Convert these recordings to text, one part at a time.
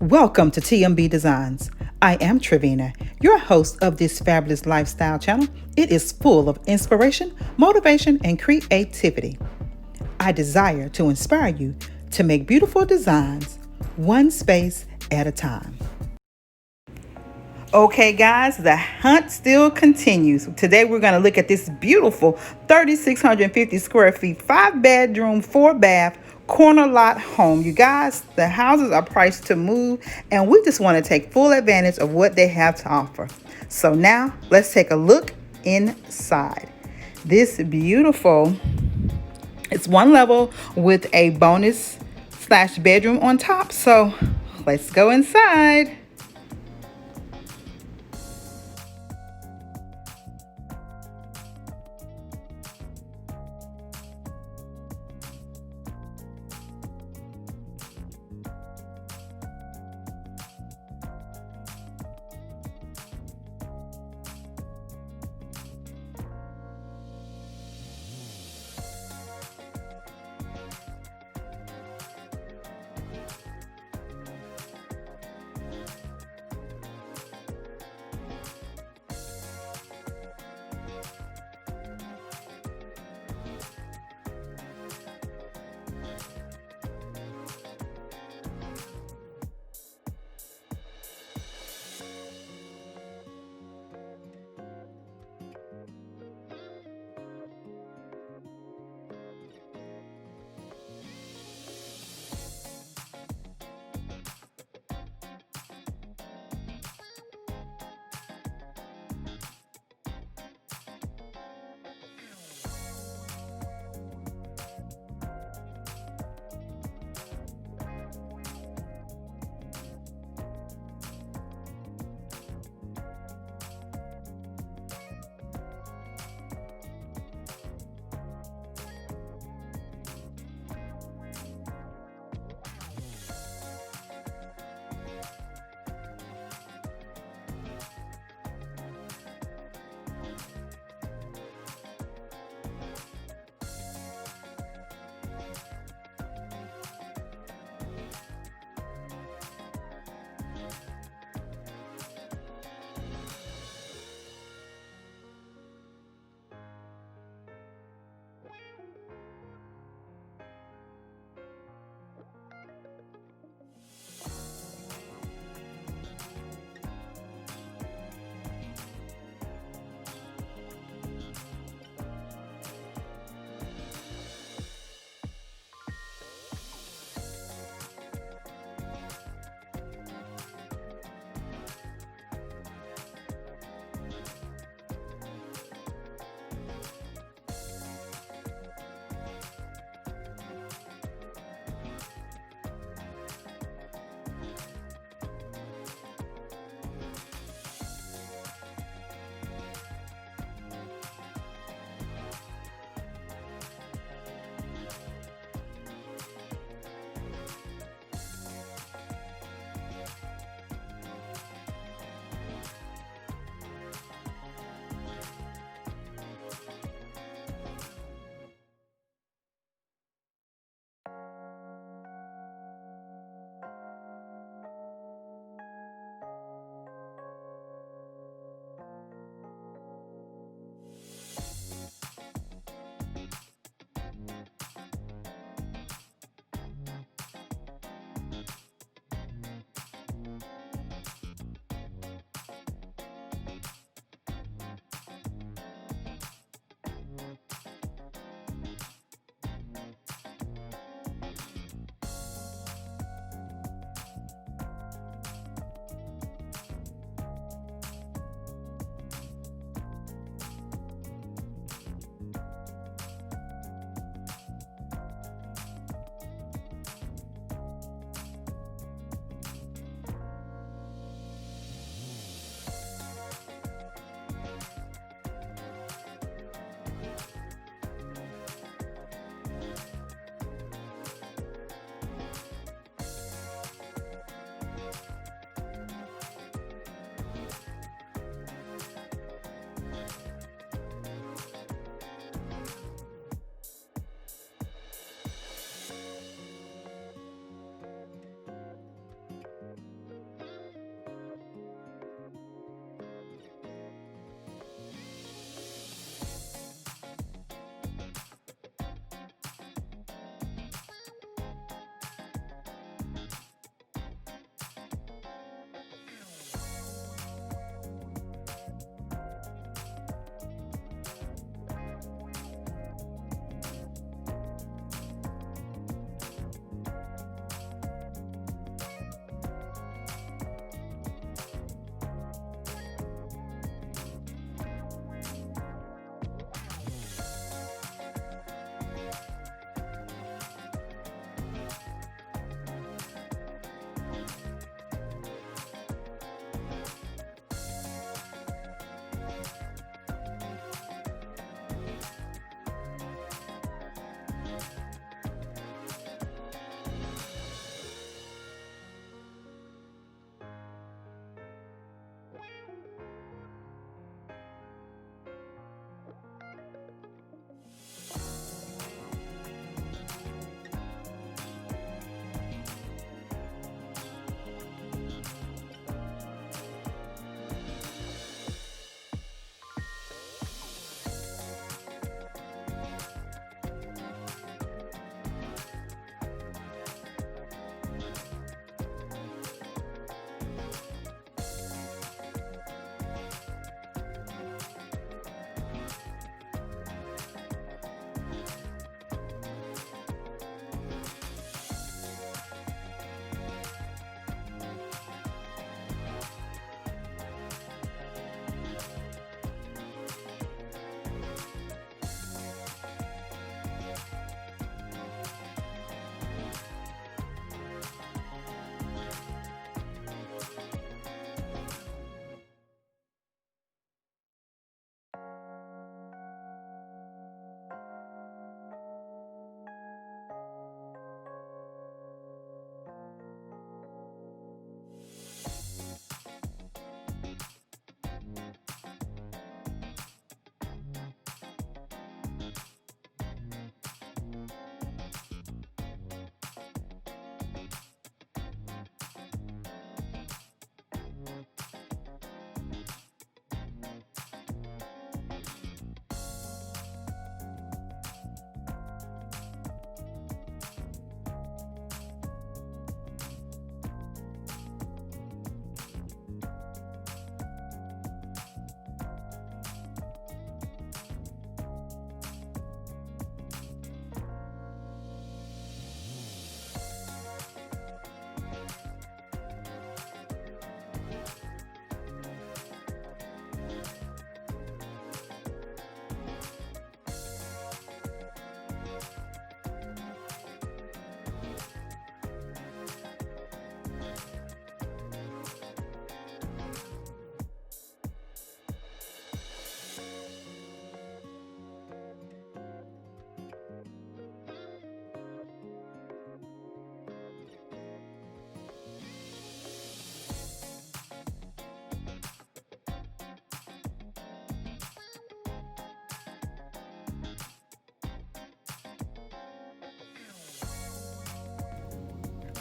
Welcome to TMB Designs. I am Trevina, your host of this fabulous lifestyle channel. It is full of inspiration, motivation, and creativity. I desire to inspire you to make beautiful designs one space at a time. Okay, guys, the hunt still continues. Today, we're going to look at this beautiful 3,650 square feet, 5-bedroom, 4-bath, corner lot home. You guys, the houses are priced to move, and we just want to take full advantage of what they have to offer. So now, let's take a look inside. This beautiful, it's one level with a bonus slash bedroom on top. So let's go inside.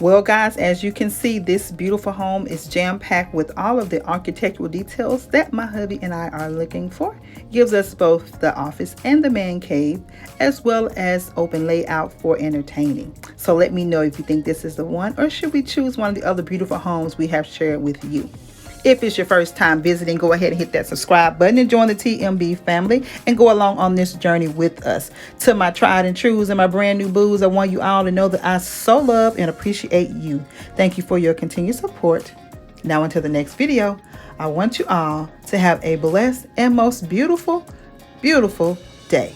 Well, guys, as you can see, this beautiful home is jam-packed with all of the architectural details that my hubby and I are looking for. Gives us both the office and the man cave, as well as open layout for entertaining. So let me know if you think this is the one, or should we choose one of the other beautiful homes we have shared with you. If it's your first time visiting, go ahead and hit that subscribe button and join the TMB family and go along on this journey with us. To my tried and trues and my brand new boos, I want you all to know that I so love and appreciate you. Thank you for your continued support. Now until the next video, I want you all to have a blessed and most beautiful, beautiful day.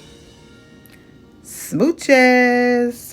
Smooches.